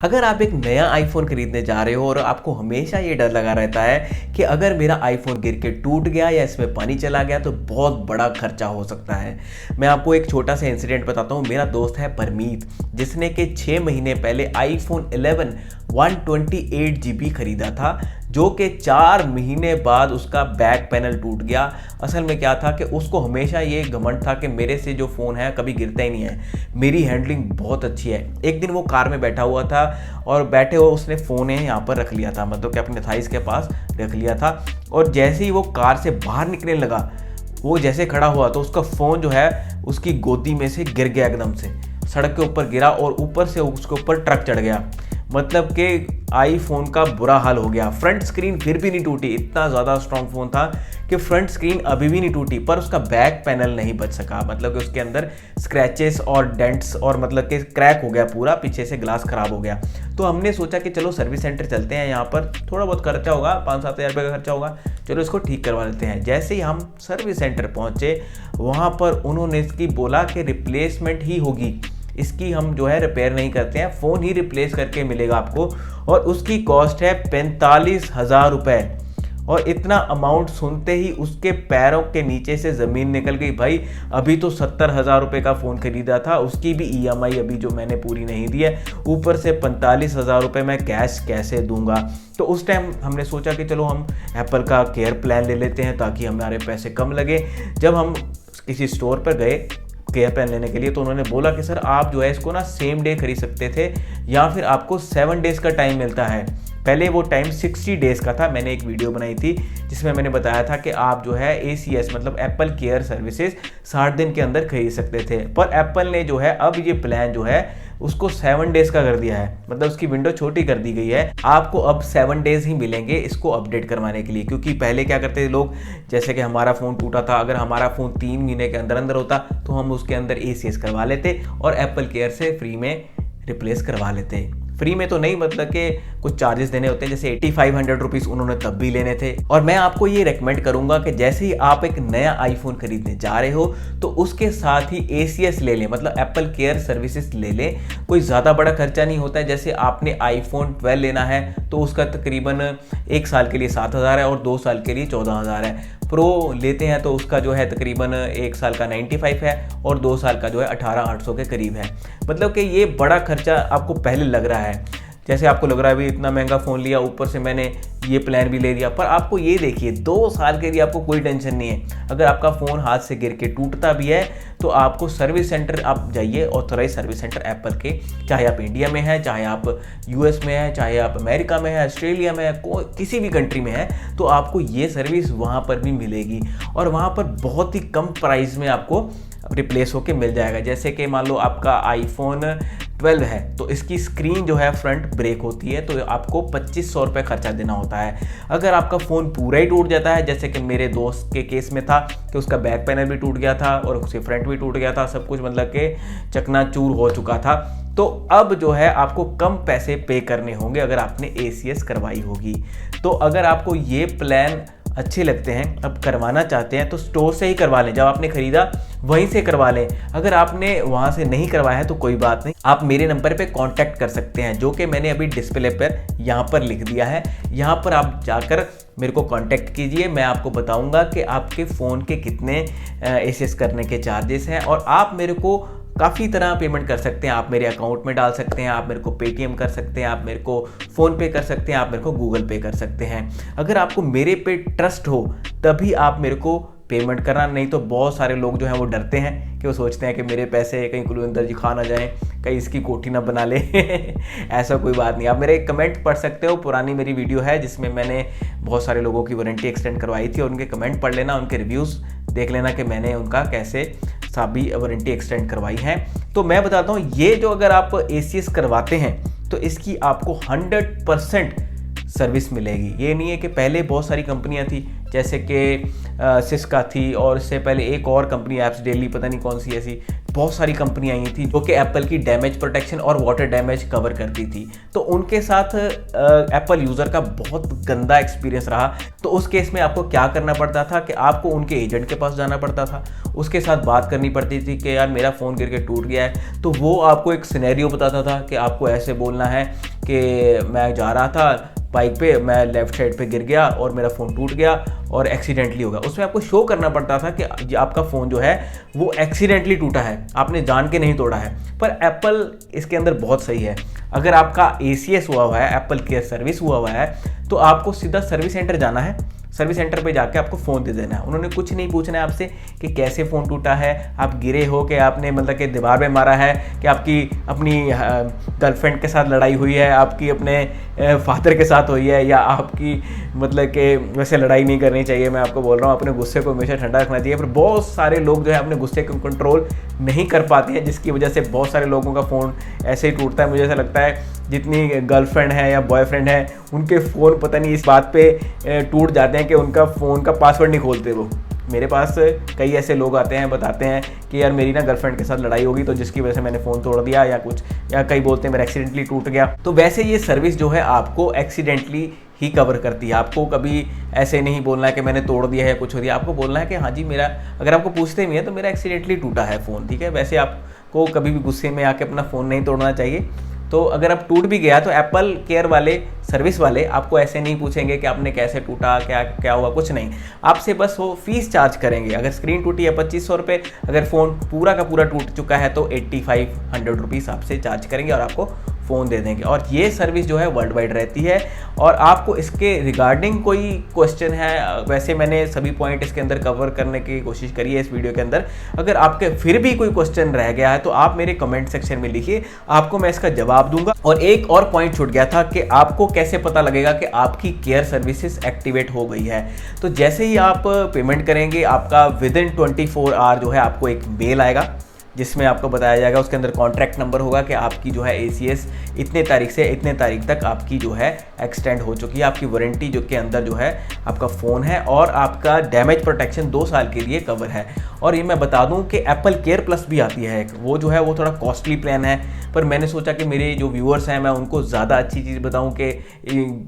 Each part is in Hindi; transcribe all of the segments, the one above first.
अगर आप एक नया आईफोन खरीदने जा रहे हो और आपको हमेशा ये डर लगा रहता है कि अगर मेरा आईफोन गिर के टूट गया या इसमें पानी चला गया तो बहुत बड़ा खर्चा हो सकता है। मैं आपको एक छोटा सा इंसिडेंट बताता हूँ। मेरा दोस्त है परमीत, जिसने कि 6 महीने पहले आईफोन 11 128 GB खरीदा था, जो कि 4 महीने बाद उसका बैक पैनल टूट गया। असल में क्या था कि उसको हमेशा ये घमंड था कि मेरे से जो फ़ोन है कभी गिरता ही नहीं है, मेरी हैंडलिंग बहुत अच्छी है। एक दिन वो कार में बैठा हुआ था और बैठे हुए उसने फ़ोन यहाँ पर रख लिया था, मतलब कि अपने थाइस के पास रख लिया था। और जैसे ही वो कार से बाहर निकलने लगा, वो जैसे खड़ा हुआ तो उसका फ़ोन जो है उसकी गोदी में से गिर गया, एकदम से सड़क के ऊपर गिरा और ऊपर से उसके ऊपर ट्रक चढ़ गया। मतलब कि आईफोन का बुरा हाल हो गया। फ्रंट स्क्रीन फिर भी नहीं टूटी, इतना ज़्यादा स्ट्रॉन्ग फ़ोन था कि फ्रंट स्क्रीन अभी भी नहीं टूटी, पर उसका बैक पैनल नहीं बच सका। मतलब कि उसके अंदर स्क्रैचेस और डेंट्स और मतलब कि क्रैक हो गया पूरा, पीछे से ग्लास ख़राब हो गया। तो हमने सोचा कि चलो सर्विस सेंटर चलते हैं, यहाँ पर थोड़ा बहुत खर्चा होगा, 5-7 हज़ार रुपये का खर्चा होगा, चलो इसको ठीक करवा लेते हैं। जैसे ही हम सर्विस सेंटर पहुँचे, वहाँ पर उन्होंने इसकी बोला कि रिप्लेसमेंट ही होगी, इसकी हम जो है रिपेयर नहीं करते हैं, फ़ोन ही रिप्लेस करके मिलेगा आपको, और उसकी कॉस्ट है 45,000 रुपये। और इतना अमाउंट सुनते ही उसके पैरों के नीचे से ज़मीन निकल गई। भाई अभी तो 70,000 रुपये का फ़ोन खरीदा था, उसकी भी EMI अभी जो मैंने पूरी नहीं दी है, ऊपर से 45,000 रुपये मैं कैश कैसे दूंगा। तो उस टाइम हमने सोचा कि चलो हम एप्पल का केयर प्लान ले लेते हैं ताकि हमारे पैसे कम लगे। जब हम किसी स्टोर पर गए केयर प्लान लेने के लिए, तो उन्होंने बोला कि सर आप जो है इसको ना सेम डे खरीद सकते थे या फिर आपको 7 डेज़ का टाइम मिलता है। पहले वो टाइम 60 डेज़ का था। मैंने एक वीडियो बनाई थी जिसमें मैंने बताया था कि आप जो है ACS मतलब एप्पल केयर सर्विसेज 60 दिन के अंदर खरीद सकते थे, पर एप्पल ने जो है अब ये प्लान जो है उसको 7 डेज़ का कर दिया है, मतलब उसकी विंडो छोटी कर दी गई है। आपको अब 7 डेज़ ही मिलेंगे इसको अपडेट करवाने के लिए, क्योंकि पहले क्या करते थे लोग, जैसे कि हमारा फ़ोन टूटा था, अगर हमारा फ़ोन 3 महीने के अंदर अंदर होता तो हम उसके अंदर ACS करवा लेते और एप्पल केयर से फ्री में रिप्लेस करवा लेते। फ्री में तो नहीं, मतलब कि कुछ चार्जेस देने होते हैं, जैसे 8500 रुपीज़ उन्होंने तब भी लेने थे। और मैं आपको ये रेकमेंड करूंगा कि जैसे ही आप एक नया आईफोन खरीदने जा रहे हो तो उसके साथ ही ACS ले लें, मतलब एप्पल केयर सर्विसेज ले लें। कोई ज़्यादा बड़ा खर्चा नहीं होता है। जैसे आपने आईफोन 12 लेना है तो उसका तकरीबन 1 साल के लिए 7,000 है और 2 साल के लिए 14,000 है। प्रो लेते हैं तो उसका जो है तकरीबन 1 साल का 95 है और 2 साल का जो है 18,800 के करीब है। मतलब कि ये बड़ा खर्चा आपको पहले लग रहा है, जैसे आपको लग रहा है अभी इतना महंगा फ़ोन लिया, ऊपर से मैंने ये प्लान भी ले लिया। पर आपको ये देखिए 2 साल के लिए आपको कोई टेंशन नहीं है। अगर आपका फ़ोन हाथ से गिर के टूटता भी है तो आपको सर्विस सेंटर आप जाइए, ऑथराइज सर्विस सेंटर एप्पल के, चाहे आप इंडिया में हैं, चाहे आप US में हैं, चाहे आप अमेरिका में हैं, ऑस्ट्रेलिया में हैं, किसी भी कंट्री में है, तो आपको ये सर्विस वहाँ पर भी मिलेगी और वहाँ पर बहुत ही कम प्राइस में आपको रिप्लेस होके मिल जाएगा। जैसे कि मान लो आपका आईफोन 12 है तो इसकी स्क्रीन जो है फ्रंट ब्रेक होती है, तो आपको 2500 रुपये खर्चा देना होता है। अगर आपका फ़ोन पूरा ही टूट जाता है, जैसे कि मेरे दोस्त के केस में था कि उसका बैक पैनल भी टूट गया था और उसके फ्रंट भी टूट गया था, सब कुछ मतलब कि चकनाचूर हो चुका था, तो अब जो है आपको कम पैसे पे करने होंगे अगर आपने ACS करवाई होगी। तो अगर आपको ये प्लान अच्छे लगते हैं, अब करवाना चाहते हैं, तो स्टोर से ही करवा लें। जब आपने खरीदा वहीं से करवा लें। अगर आपने वहाँ से नहीं करवाया है तो कोई बात नहीं, आप मेरे नंबर पे कांटेक्ट कर सकते हैं, जो कि मैंने अभी डिस्प्ले पर यहाँ पर लिख दिया है। यहाँ पर आप जाकर मेरे को कांटेक्ट कीजिए, मैं आपको बताऊँगा कि आपके फ़ोन के कितने ACS करने के चार्जेस हैं और आप मेरे को काफ़ी तरह पेमेंट कर सकते हैं। आप मेरे अकाउंट में डाल सकते हैं, आप मेरे को पेटीएम कर सकते हैं, आप मेरे को फ़ोन पे कर सकते हैं, आप मेरे को गूगल पे कर सकते हैं। अगर आपको मेरे पे ट्रस्ट हो तभी आप मेरे को पेमेंट करना, नहीं तो बहुत सारे लोग जो हैं वो डरते हैं कि वो सोचते हैं कि मेरे पैसे कहीं कुलविंदर जी खा ना जाएं, कहीं इसकी कोठी ना बना ले। ऐसा कोई बात नहीं। आप मेरे कमेंट पढ़ सकते हो, पुरानी मेरी वीडियो है जिसमें मैंने बहुत सारे लोगों की वारंटी एक्सटेंड करवाई थी और उनके कमेंट पढ़ लेना, उनके रिव्यूज़ देख लेना कि मैंने उनका कैसे साबी वारंटी एक्सटेंड करवाई है। तो मैं बताता हूँ, ये जो अगर आप ACS करवाते हैं तो इसकी आपको 100% सर्विस मिलेगी। ये नहीं है कि पहले बहुत सारी कंपनियां थी, जैसे कि सिस्का थी और इससे पहले एक और कंपनी एप्स डेली, पता नहीं कौन सी ऐसी, बहुत सारी कंपनी आई थी जो कि एप्पल की डैमेज प्रोटेक्शन और वाटर डैमेज कवर करती थी। तो उनके साथ एप्पल यूज़र का बहुत गंदा एक्सपीरियंस रहा। तो उस केस में आपको क्या करना पड़ता था कि आपको उनके एजेंट के पास जाना पड़ता था, उसके साथ बात करनी पड़ती थी कि यार मेरा फ़ोन गिर के टूट गया है। तो वो आपको एक सिनेरियो बताता था कि आपको ऐसे बोलना है कि मैं जा रहा था बाइक पे, मैं लेफ्ट साइड पे गिर गया और मेरा फ़ोन टूट गया और एक्सीडेंटली होगा। उसमें आपको शो करना पड़ता था कि आपका फ़ोन जो है वो एक्सीडेंटली टूटा है, आपने जान के नहीं तोड़ा है। पर एप्पल इसके अंदर बहुत सही है। अगर आपका ACS हुआ हुआ है, एप्पल केयर सर्विस हुआ हुआ है, तो आपको सीधा सर्विस सेंटर जाना है। सर्विस सेंटर पे जाके आपको फ़ोन दे देना है। उन्होंने कुछ नहीं पूछना है आपसे कि कैसे फ़ोन टूटा है, आप गिरे हो, कि आपने मतलब कि दीवार में मारा है, कि आपकी अपनी गर्लफ्रेंड के साथ लड़ाई हुई है, आपकी अपने फादर के साथ हुई है, या आपकी मतलब कि वैसे लड़ाई नहीं करनी चाहिए। मैं आपको बोल रहा हूँ अपने गुस्से को हमेशा ठंडा रखना चाहिए। पर बहुत सारे लोग जो है अपने गुस्से को कंट्रोल नहीं कर पाते हैं, जिसकी वजह से बहुत सारे लोगों का फ़ोन ऐसे ही टूटता है। मुझे ऐसा लगता है जितनी गर्लफ्रेंड है या बॉयफ्रेंड है उनके फ़ोन पता नहीं इस बात पे टूट जाते हैं कि उनका फ़ोन का पासवर्ड नहीं खोलते वो। मेरे पास कई ऐसे लोग आते हैं, बताते हैं कि यार मेरी ना गर्लफ्रेंड के साथ लड़ाई होगी तो जिसकी वजह से मैंने फ़ोन तोड़ दिया या कुछ, या कई बोलते हैं मेरा एक्सीडेंटली टूट गया। तो वैसे ये सर्विस जो है आपको एक्सीडेंटली ही कवर करती है। आपको कभी ऐसे नहीं बोलना है कि मैंने तोड़ दिया है या कुछ हो दिया। आपको बोलना है कि हाँ जी मेरा, अगर आपको पूछते भी हैं तो मेरा एक्सीडेंटली टूटा है फ़ोन, ठीक है। वैसे आपको कभी भी गुस्से में आके अपना फ़ोन नहीं तोड़ना चाहिए। तो अगर आप टूट भी गया तो एप्पल केयर वाले, सर्विस वाले आपको ऐसे नहीं पूछेंगे कि आपने कैसे टूटा, क्या क्या हुआ, कुछ नहीं। आपसे बस वो फीस चार्ज करेंगे। अगर स्क्रीन टूटी है 2500 रुपये, अगर फ़ोन पूरा का पूरा टूट चुका है तो 8500 रुपीज़ आपसे चार्ज करेंगे और आपको फ़ोन दे देंगे। और ये सर्विस जो है वर्ल्ड वाइड रहती है। और आपको इसके रिगार्डिंग कोई क्वेश्चन है, वैसे मैंने सभी पॉइंट इसके अंदर कवर करने की कोशिश करी है इस वीडियो के अंदर। अगर आपके फिर भी कोई क्वेश्चन रह गया है तो आप मेरे कमेंट सेक्शन में लिखिए, आपको मैं इसका जवाब दूंगा। और एक और पॉइंट छूट गया था कि आपको कैसे पता लगेगा कि आपकी केयर सर्विसेज एक्टिवेट हो गई है। तो जैसे ही आप पेमेंट करेंगे, आपका विदिन 24 आवर जो है आपको एक मेल आएगा जिसमें आपको बताया जाएगा, उसके अंदर कॉन्ट्रैक्ट नंबर होगा कि आपकी जो है ACS इतने तारीख से इतने तारीख तक आपकी जो है एक्सटेंड हो चुकी है। आपकी वारंटी जो के अंदर जो है आपका फ़ोन है और आपका डैमेज प्रोटेक्शन 2 साल के लिए कवर है। और ये मैं बता दूं कि एप्पल केयर प्लस भी आती है एक, वो जो है वो थोड़ा कॉस्टली प्लान है। पर मैंने सोचा कि मेरे जो व्यूअर्स हैं मैं उनको ज़्यादा अच्छी चीज़ बताऊं कि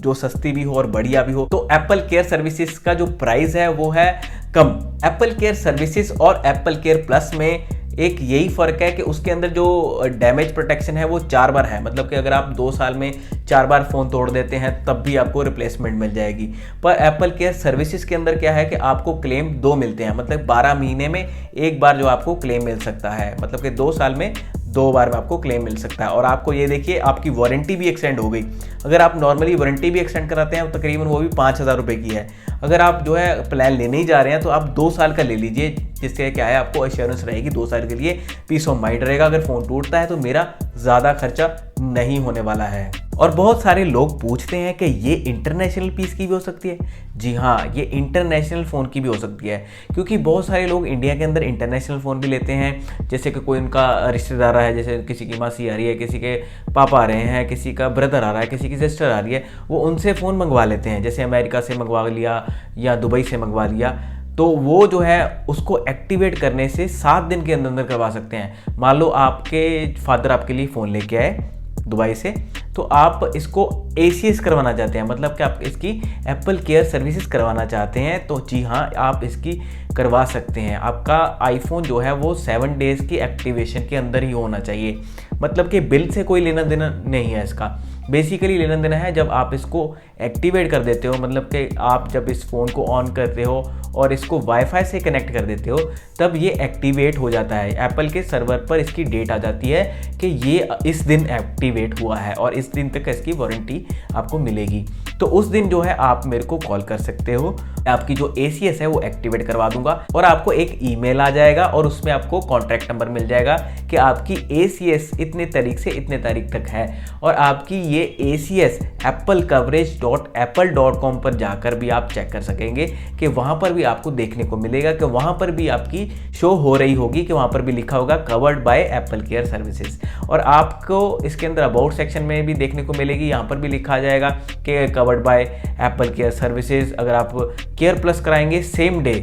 जो सस्ती भी हो और बढ़िया भी हो। तो एप्पल केयर सर्विसेज का जो प्राइस है वो है कम। एप्पल केयर सर्विसेज और एप्पल केयर प्लस में एक यही फ़र्क है कि उसके अंदर जो डैमेज प्रोटेक्शन है वो 4 बार है। मतलब कि अगर आप 2 साल में 4 बार फ़ोन तोड़ देते हैं तब भी आपको रिप्लेसमेंट मिल जाएगी। पर एप्पल केयर सर्विसेज के अंदर क्या है कि आपको क्लेम 2 मिलते हैं। मतलब 12 महीने में एक बार जो आपको क्लेम मिल सकता है। मतलब कि 2 साल में 2 बार में आपको क्लेम मिल सकता है। और आपको ये देखिए आपकी वारंटी भी एक्सटेंड हो गई। अगर आप नॉर्मली वारंटी भी एक्सटेंड कराते हैं तकरीबन वो भी 5000 रुपये की है। अगर आप जो है प्लान लेने ही जा रहे हैं तो आप 2 साल का ले लीजिए, जिससे क्या है आपको एश्योरेंस रहेगी 2 साल के लिए, पीस ऑफ माइंड रहेगा। अगर फ़ोन टूटता है तो मेरा ज़्यादा खर्चा नहीं होने वाला है। और बहुत सारे लोग पूछते हैं कि ये इंटरनेशनल पीस की भी हो सकती है। जी हाँ, ये इंटरनेशनल फ़ोन की भी हो सकती है, क्योंकि बहुत सारे लोग इंडिया के अंदर इंटरनेशनल फ़ोन भी लेते हैं। जैसे कि कोई उनका रिश्तेदार है, जैसे किसी की मासी आ रही है, किसी के पापा आ रहे हैं, किसी का ब्रदर आ रहा है, किसी की सिस्टर आ रही है, वो उनसे फ़ोन मंगवा लेते हैं। जैसे अमेरिका से मंगवा लिया या दुबई से मंगवा लिया, तो वो जो है उसको एक्टिवेट करने से 7 दिन के अंदर अंदर करवा सकते हैं। मान लो आपके फादर आपके लिए फ़ोन लेके आए दुबई से, तो आप इसको ACS करवाना चाहते हैं, मतलब कि आप इसकी एप्पल केयर सर्विसेज करवाना चाहते हैं, तो जी हाँ आप इसकी करवा सकते हैं। आपका आईफोन जो है वो 7 डेज़ की एक्टिवेशन के अंदर ही होना चाहिए। मतलब कि बिल से कोई लेना देना नहीं है इसका, बेसिकली लेना देना है जब आप इसको एक्टिवेट कर देते हो। मतलब कि आप जब इस फ़ोन को ऑन करते हो और इसको वाईफाई से कनेक्ट कर देते हो तब ये एक्टिवेट हो जाता है। एप्पल के सर्वर पर इसकी डेट आ जाती है कि ये इस दिन एक्टिवेट हुआ है और इस दिन तक इसकी वारंटी आपको मिलेगी। तो उस दिन जो है आप मेरे को कॉल कर सकते हो, आपकी जो ACS है वो एक्टिवेट करवा दूंगा और आपको एक ईमेल आ जाएगा और उसमें आपको कॉन्टैक्ट नंबर मिल जाएगा कि आपकी ACS इतने तारीख से इतने तारीख तक है। और आपकी ये ACS applecoverage.apple.com पर जाकर भी आप चेक कर सकेंगे कि वहाँ पर भी आपको देखने को मिलेगा कि वहाँ पर भी आपकी शो हो रही होगी कि वहाँ पर भी लिखा होगा covered by Apple care services. और आपको इसके अंदर अबाउट सेक्शन में भी देखने को मिलेगी, यहाँ पर भी लिखा आ जाएगा कि covered by Apple care services. अगर आप केयर प्लस कराएंगे सेम डे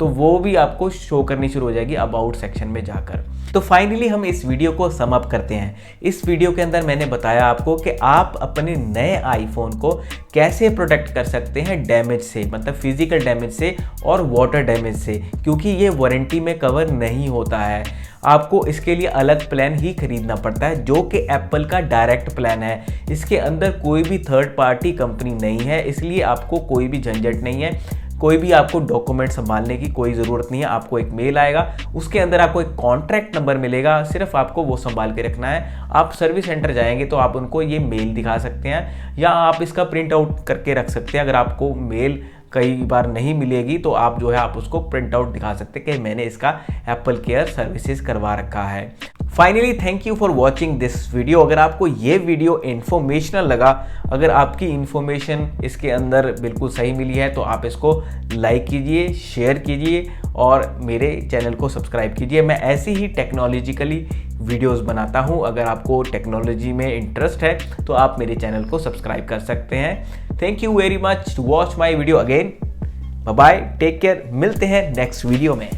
तो वो भी आपको शो करनी शुरू हो जाएगी अबाउट सेक्शन में जाकर। तो फाइनली हम इस वीडियो को सम अप करते हैं। इस वीडियो के अंदर मैंने बताया आपको कि आप अपने नए आईफोन को कैसे प्रोटेक्ट कर सकते हैं डैमेज से, मतलब फिजिकल डैमेज से और वाटर डैमेज से, क्योंकि ये वारंटी में कवर नहीं होता है। आपको इसके लिए अलग प्लान ही खरीदना पड़ता है जो कि एप्पल का डायरेक्ट प्लान है। इसके अंदर कोई भी थर्ड पार्टी कंपनी नहीं है, इसलिए आपको कोई भी झंझट नहीं है, कोई भी आपको डॉक्यूमेंट संभालने की कोई ज़रूरत नहीं है। आपको एक मेल आएगा, उसके अंदर आपको एक कॉन्ट्रैक्ट नंबर मिलेगा, सिर्फ आपको वो संभाल के रखना है। आप सर्विस सेंटर जाएंगे तो आप उनको ये मेल दिखा सकते हैं या आप इसका प्रिंट आउट करके रख सकते हैं। अगर आपको मेल कई बार नहीं मिलेगी तो आप जो है आप उसको प्रिंट आउट दिखा सकते हैं कि मैंने इसका एप्पल केयर सर्विसेज करवा रखा है। Finally thank you for watching this video. अगर आपको ये वीडियो इन्फॉर्मेशनल लगा, अगर आपकी इन्फॉर्मेशन इसके अंदर बिल्कुल सही मिली है तो आप इसको लाइक कीजिए, शेयर कीजिए और मेरे चैनल को सब्सक्राइब कीजिए। मैं ऐसी ही टेक्नोलॉजिकली वीडियोस बनाता हूँ। अगर आपको टेक्नोलॉजी में इंटरेस्ट है तो आप मेरे चैनल को सब्सक्राइब कर सकते हैं। Thank you very much to watch my video again. Bye bye, take care, मिलते हैं नेक्स्ट वीडियो में।